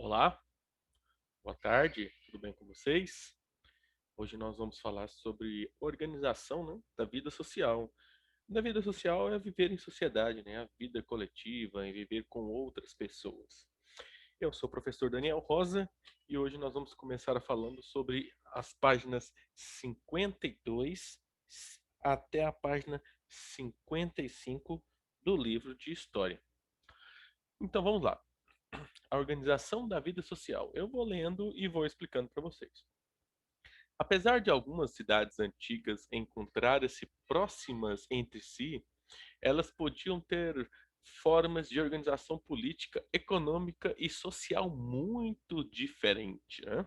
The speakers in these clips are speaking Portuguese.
Olá, boa tarde, tudo bem com vocês? Hoje nós vamos falar sobre organização, né, da vida social. Da vida social é viver em sociedade, né, a vida coletiva, e viver com outras pessoas. Eu sou o professor Daniel Rosa e hoje nós vamos começar falando sobre as páginas 52 até a página 55 do livro de História. Então vamos lá. A organização da vida social. Eu vou lendo e vou explicando para vocês. Apesar de algumas cidades antigas encontrarem-se próximas entre si, elas podiam ter formas de organização política, econômica e social muito diferentes, né?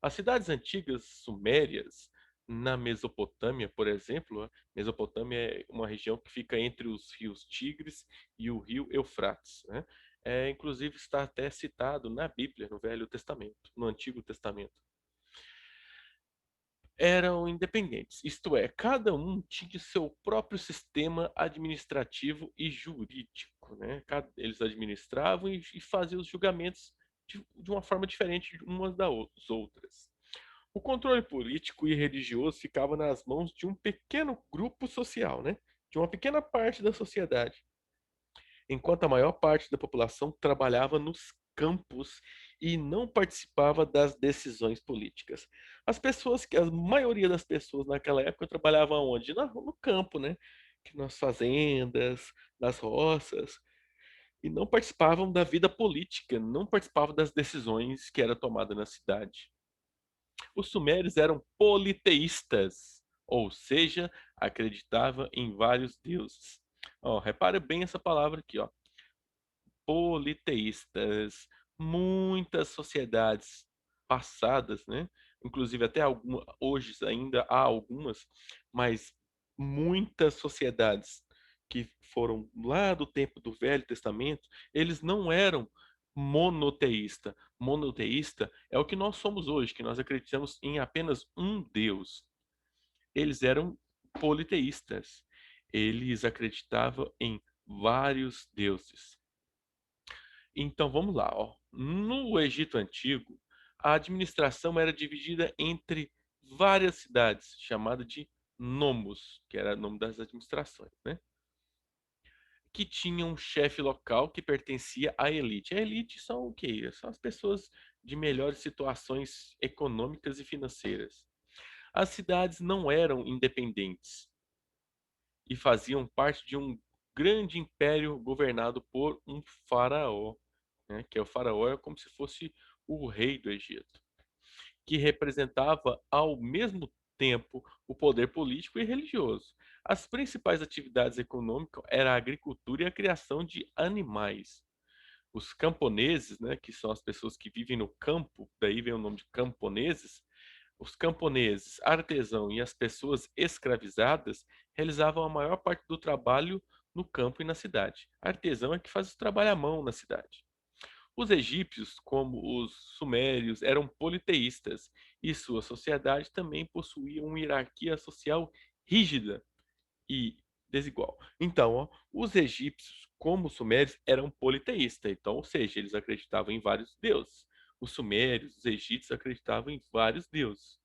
As cidades antigas sumérias, na Mesopotâmia, por exemplo, a Mesopotâmia é uma região que fica entre os rios Tigres e o rio Eufrates, né? Inclusive está até citado na Bíblia, no Velho Testamento, no Antigo Testamento. Eram independentes, isto é, cada um tinha seu próprio sistema administrativo e jurídico, né? Eles administravam e faziam os julgamentos de uma forma diferente umas das outras. O controle político e religioso ficava nas mãos de um pequeno grupo social, né? De uma pequena parte da sociedade, enquanto a maior parte da população trabalhava nos campos e não participava das decisões políticas. A maioria das pessoas naquela época trabalhavam onde? No campo, né? Que nas fazendas, nas roças, e não participavam da vida política, não participavam das decisões que era tomada na cidade. Os sumérios eram politeístas, ou seja, acreditavam em vários deuses. Ó, repare bem essa palavra aqui, ó, politeístas. Muitas sociedades passadas, né? Inclusive até hoje ainda há algumas, mas muitas sociedades que foram lá do tempo do Velho Testamento, eles não eram monoteísta. Monoteísta é o que nós somos hoje, que nós acreditamos em apenas um Deus. Eles eram politeístas. Eles acreditavam em vários deuses. Então vamos lá, ó. No Egito Antigo, a administração era dividida entre várias cidades, chamada de nomos, que era o nome das administrações, né? Que tinha um chefe local que pertencia à elite. A elite são o quê? São as pessoas de melhores situações econômicas e financeiras. As cidades não eram independentes e faziam parte de um grande império governado por um faraó, né? Que é o faraó é como se fosse o rei do Egito, que representava ao mesmo tempo o poder político e religioso. As principais atividades econômicas eram a agricultura e a criação de animais. Os camponeses, né, que são as pessoas que vivem no campo, daí vem o nome de camponeses. Os camponeses, artesãos e as pessoas escravizadas realizavam a maior parte do trabalho no campo e na cidade. Artesão é que faz o trabalho à mão na cidade. Os egípcios, como os sumérios, eram politeístas e sua sociedade também possuía uma hierarquia social rígida e desigual. Então, ó, os egípcios, como os sumérios, eram politeístas, então, ou seja, eles acreditavam em vários deuses. Os sumérios, os egípcios acreditavam em vários deuses.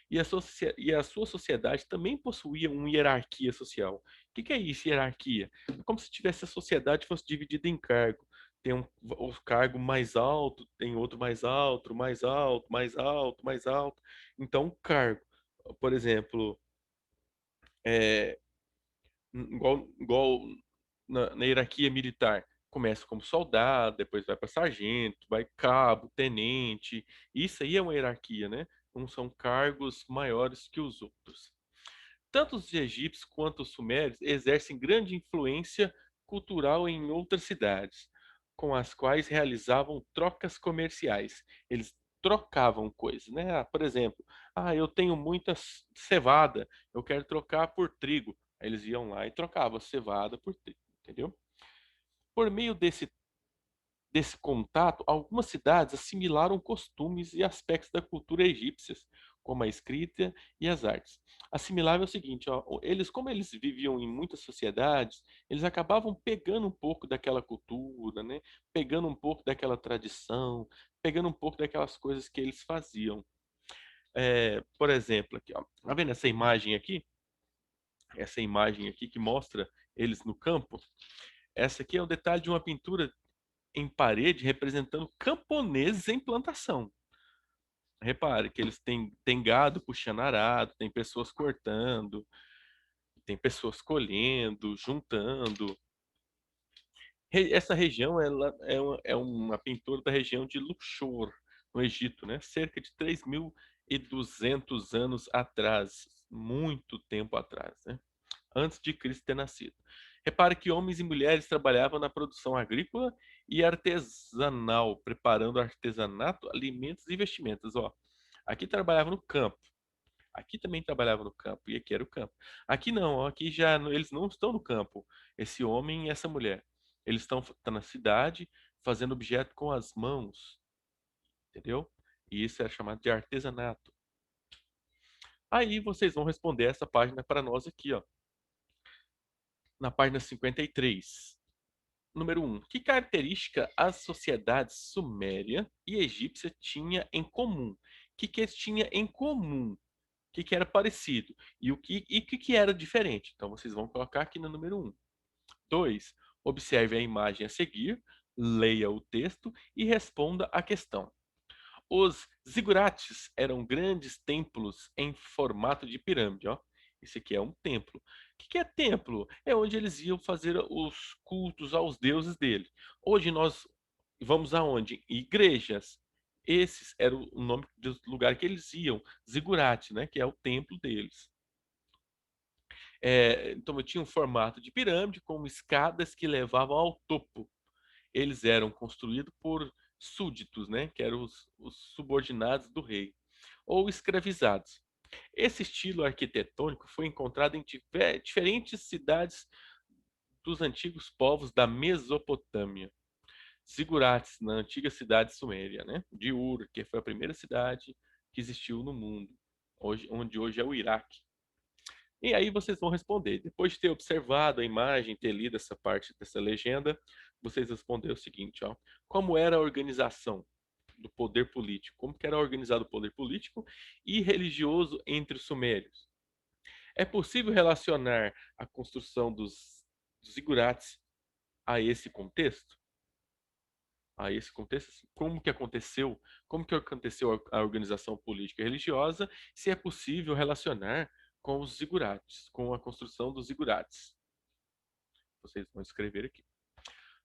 E a sua sociedade também possuía uma hierarquia social. Que é isso, hierarquia? É como se tivesse a sociedade fosse dividida em cargo. Tem o cargo mais alto, tem outro mais alto, mais alto, mais alto, mais alto. Então, cargo, por exemplo, é, igual na hierarquia militar. Começa como soldado, depois vai para sargento, vai cabo, tenente. Isso aí é uma hierarquia, né? Não são cargos maiores que os outros. Tanto os egípcios quanto os sumérios exercem grande influência cultural em outras cidades, com as quais realizavam trocas comerciais. Eles trocavam coisas, né? Por exemplo, eu tenho muita cevada, eu quero trocar por trigo. Aí eles iam lá e trocavam cevada por trigo, entendeu? Por meio desse contato, algumas cidades assimilaram costumes e aspectos da cultura egípcia, como a escrita e as artes. Assimilável é o seguinte, ó, eles, como eles viviam em muitas sociedades, eles acabavam pegando um pouco daquela cultura, né? Pegando um pouco daquela tradição, pegando um pouco daquelas coisas que eles faziam. Por exemplo, aqui, ó, tá vendo essa imagem aqui? Essa imagem aqui que mostra eles no campo. Essa aqui é o detalhe de uma pintura em parede representando camponeses em plantação. Repare que eles têm gado puxando arado, tem pessoas cortando, tem pessoas colhendo, juntando. Essa região ela é uma pintura da região de Luxor, no Egito, né? Cerca de 3.200 anos atrás, muito tempo atrás, né? Antes de Cristo ter nascido. Repare que homens e mulheres trabalhavam na produção agrícola e artesanal, preparando artesanato, alimentos e vestimentas. Ó, aqui trabalhava no campo, aqui também trabalhava no campo e aqui era o campo. Aqui não, ó, aqui já eles não estão no campo, esse homem e essa mulher. Eles estão na cidade fazendo objeto com as mãos, entendeu? E isso é chamado de artesanato. Aí vocês vão responder essa página para nós aqui, ó, na página 53. Número 1. Que característica as sociedades suméria e egípcia tinha em comum? O que eles tinham em comum? O que era parecido? E o que era diferente? Então, vocês vão colocar aqui no número 1. 2. Observe a imagem a seguir, leia o texto e responda a questão. Os zigurates eram grandes templos em formato de pirâmide, ó. Esse aqui é um templo. O que é templo? É onde eles iam fazer os cultos aos deuses dele. Hoje nós vamos aonde? Igrejas. Esses eram o nome do lugar que eles iam, zigurate, né? Que é o templo deles. Então eu tinha um formato de pirâmide com escadas que levavam ao topo. Eles eram construídos por súditos, né, que eram os subordinados do rei, ou escravizados. Esse estilo arquitetônico foi encontrado em diferentes cidades dos antigos povos da Mesopotâmia. Zigurates, na antiga cidade suméria, né, de Ur, que foi a primeira cidade que existiu no mundo, onde hoje é o Iraque. E aí vocês vão responder. Depois de ter observado a imagem, ter lido essa parte dessa legenda, vocês respondem o seguinte, ó. Como era a organização do poder político? Como que era organizado o poder político e religioso entre os sumérios? É possível relacionar a construção dos zigurates a esse contexto? A esse contexto, assim, como que aconteceu a organização política e religiosa, se é possível relacionar com os zigurates, com a construção dos zigurates. Vocês vão escrever aqui.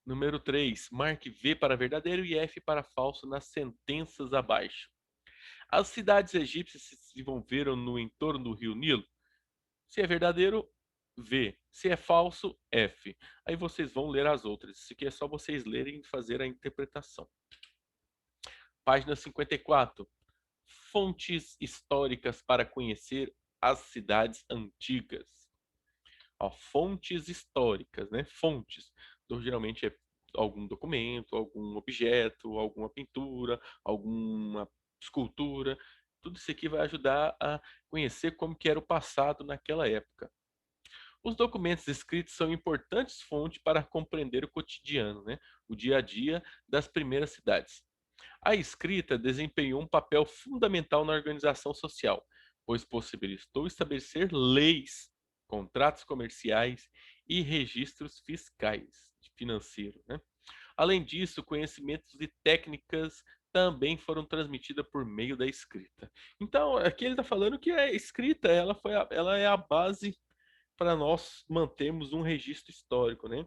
Número 3. Marque V para verdadeiro e F para falso nas sentenças abaixo. As cidades egípcias se desenvolveram no entorno do rio Nilo? Se é verdadeiro, V. Se é falso, F. Aí vocês vão ler as outras. Isso aqui é só vocês lerem e fazer a interpretação. Página 54. Fontes históricas para conhecer as cidades antigas. Ó, fontes históricas, né? Fontes. Então, geralmente é algum documento, algum objeto, alguma pintura, alguma escultura. Tudo isso aqui vai ajudar a conhecer como que era o passado naquela época. Os documentos escritos são importantes fontes para compreender o cotidiano, né? O dia a dia das primeiras cidades. A escrita desempenhou um papel fundamental na organização social, pois possibilitou estabelecer leis, contratos comerciais e registros fiscais, financeiros, né? Além disso, conhecimentos e técnicas também foram transmitidas por meio da escrita. Então, aqui ele está falando que a escrita ela é a base para nós mantermos um registro histórico, né?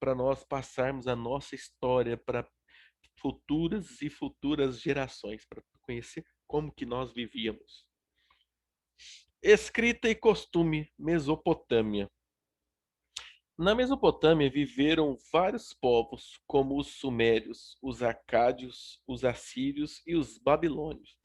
Para nós passarmos a nossa história para futuras e futuras gerações, para conhecer como que nós vivíamos. Escrita e costume, Mesopotâmia. Na Mesopotâmia viveram vários povos, como os sumérios, os acádios, os assírios e os babilônios.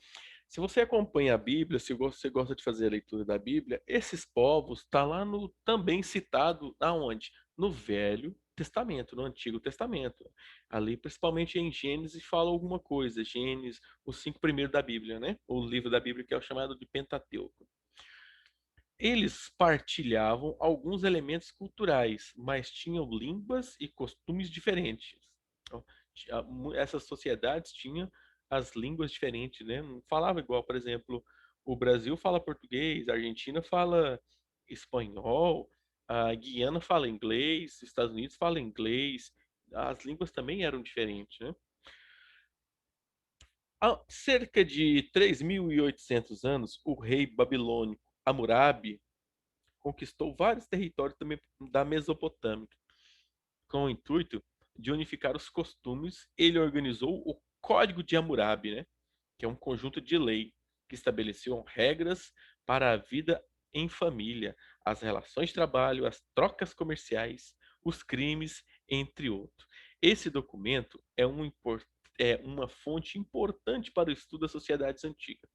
Se você acompanha a Bíblia, se você gosta de fazer a leitura da Bíblia, esses povos estão lá no também citado aonde? No Velho Testamento, no Antigo Testamento. Ali, principalmente em Gênesis, fala alguma coisa. Gênesis, os 5 primeiros da Bíblia, né? O livro da Bíblia que é o chamado de Pentateuco. Eles partilhavam alguns elementos culturais, mas tinham línguas e costumes diferentes. Então, essas sociedades tinham as línguas diferentes, né? Não falava igual, por exemplo, o Brasil fala português, a Argentina fala espanhol, a Guiana fala inglês, os Estados Unidos fala inglês. As línguas também eram diferentes, né? Há cerca de 3.800 anos, o rei babilônico Hammurabi conquistou vários territórios também da Mesopotâmia. Com o intuito de unificar os costumes, ele organizou o Código de Hammurabi, né? Que é um conjunto de lei que estabeleceu regras para a vida em família, as relações de trabalho, as trocas comerciais, os crimes, entre outros. Esse documento é uma fonte importante para o estudo das sociedades antigas.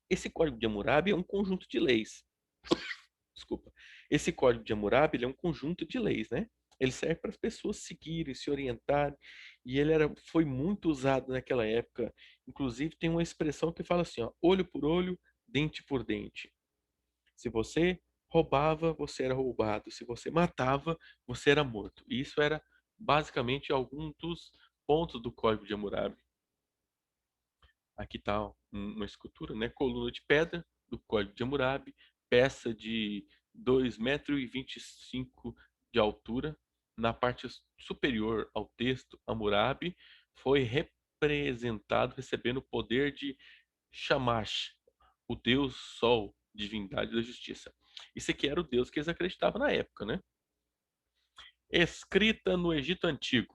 Esse Código de Hammurabi é um conjunto de leis. Desculpa. Esse Código de Hammurabi, ele é um conjunto de leis, né? Ele serve para as pessoas seguirem, se orientarem, e foi muito usado naquela época. Inclusive, tem uma expressão que fala assim, ó, olho por olho, dente por dente. Se você roubava, você era roubado. Se você matava, você era morto. E isso era basicamente algum dos pontos do Código de Hammurabi. Aqui está uma escultura, né? Coluna de pedra do Código de Hammurabi, peça de 2,25 m de altura. Na parte superior ao texto, Hammurabi foi representado recebendo o poder de Shamash, o deus Sol, divindade da justiça. Isso aqui era o deus que eles acreditavam na época, né? Escrita no Egito Antigo.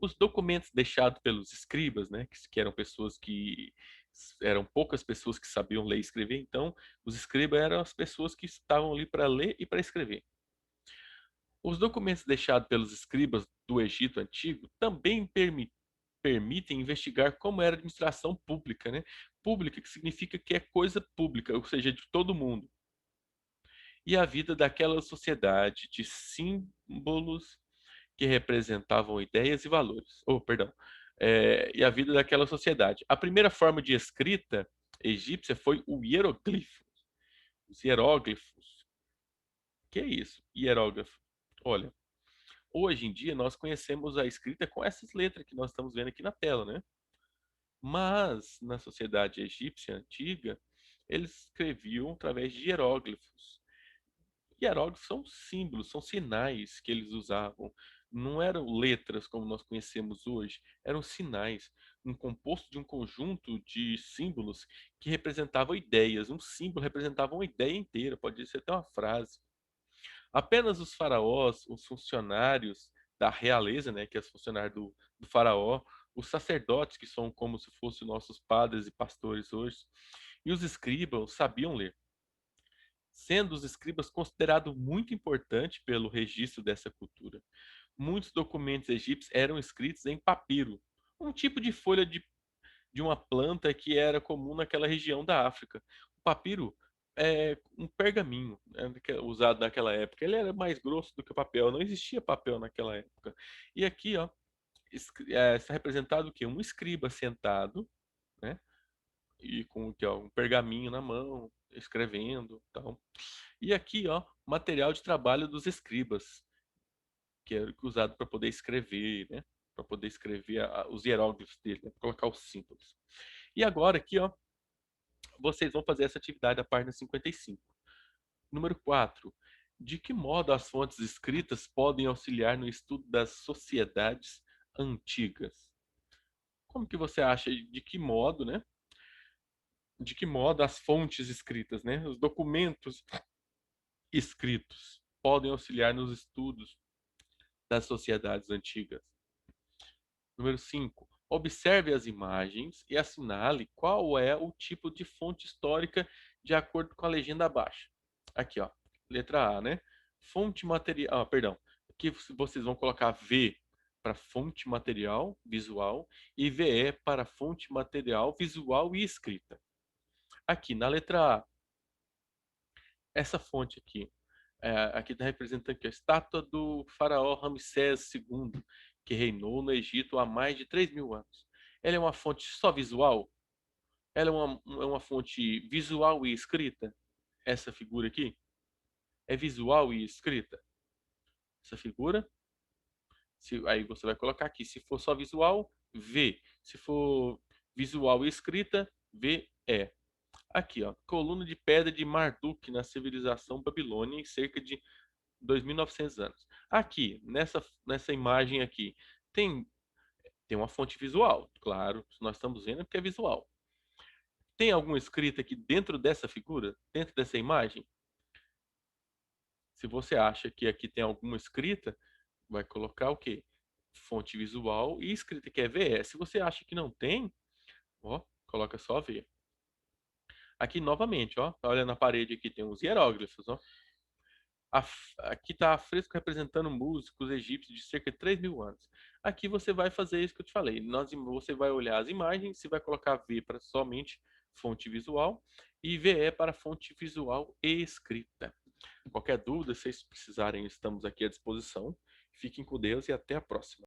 Os documentos deixados pelos escribas, né, que eram pessoas que eram poucas pessoas que sabiam ler e escrever, então os escribas eram as pessoas que estavam ali para ler e para escrever. Os documentos deixados pelos escribas do Egito Antigo também permitem investigar como era a administração pública, né? Pública que significa que é coisa pública, ou seja, de todo mundo. E a vida daquela sociedade de símbolos que representavam ideias e valores. Oh, perdão. E a vida daquela sociedade. A primeira forma de escrita egípcia foi o hieroglifo. Os hieróglifos. Que é isso? Hierógrafo. Olha, hoje em dia nós conhecemos a escrita com essas letras que nós estamos vendo aqui na tela, né? Mas na sociedade egípcia antiga, eles escreviam através de hieróglifos. Hieróglifos são símbolos, são sinais que eles usavam. Não eram letras como nós conhecemos hoje, eram sinais, um composto de um conjunto de símbolos que representavam ideias. Um símbolo representava uma ideia inteira, pode ser até uma frase. Apenas os faraós, os funcionários da realeza, né, que é os funcionários do faraó, os sacerdotes, que são como se fossem nossos padres e pastores hoje, e os escribas sabiam ler, sendo os escribas considerados muito importante pelo registro dessa cultura. Muitos documentos egípcios eram escritos em papiro, um tipo de folha de uma planta que era comum naquela região da África. O papiro é um pergaminho, né, usado naquela época. Ele era mais grosso do que o papel, não existia papel naquela época. E aqui, ó, está representado o quê? Um escriba sentado, né? E com aqui, ó, um pergaminho na mão, escrevendo, tal. E aqui, ó, material de trabalho dos escribas, que era usado para poder escrever, né? Para poder escrever os hieróglifos dele, né? Colocar os símbolos. E agora aqui, ó, vocês vão fazer essa atividade da página 55. Número 4. De que modo as fontes escritas podem auxiliar no estudo das sociedades antigas? Como que você acha de que modo, né? De que modo as fontes escritas, né? Os documentos escritos podem auxiliar nos estudos das sociedades antigas. Número 5. Observe as imagens e assinale qual é o tipo de fonte histórica de acordo com a legenda abaixo. Aqui, ó. Letra A, né? Fonte material. Ah, perdão. Aqui vocês vão colocar V para fonte material visual e VE para fonte material visual e escrita. Aqui na letra A, essa fonte aqui. Aqui está representando aqui a estátua do faraó Ramsés II, que reinou no Egito há mais de 3.000 anos. Ela é uma fonte só visual? Ela é uma fonte visual e escrita? Essa figura aqui? É visual e escrita? Essa figura? Aí você vai colocar aqui. Se for só visual, V. Se for visual e escrita, VE. Aqui, ó. Coluna de pedra de Marduk na civilização babilônia em cerca de 2.900 anos. Aqui, nessa imagem aqui, tem, tem uma fonte visual. Claro, se nós estamos vendo é porque é visual. Tem alguma escrita aqui dentro dessa figura? Dentro dessa imagem? Se você acha que aqui tem alguma escrita, vai colocar o quê? Fonte visual e escrita, que é VE. Se você acha que não tem, ó, coloca só V. Aqui novamente, ó, olha na parede aqui, tem uns hieróglifos, ó. Aqui está a fresco representando músicos egípcios de cerca de 3.000 anos. Aqui você vai fazer isso que eu te falei. Você vai olhar as imagens, você vai colocar V para somente fonte visual e VE para fonte visual e escrita. Qualquer dúvida, se vocês precisarem, estamos aqui à disposição. Fiquem com Deus e até a próxima.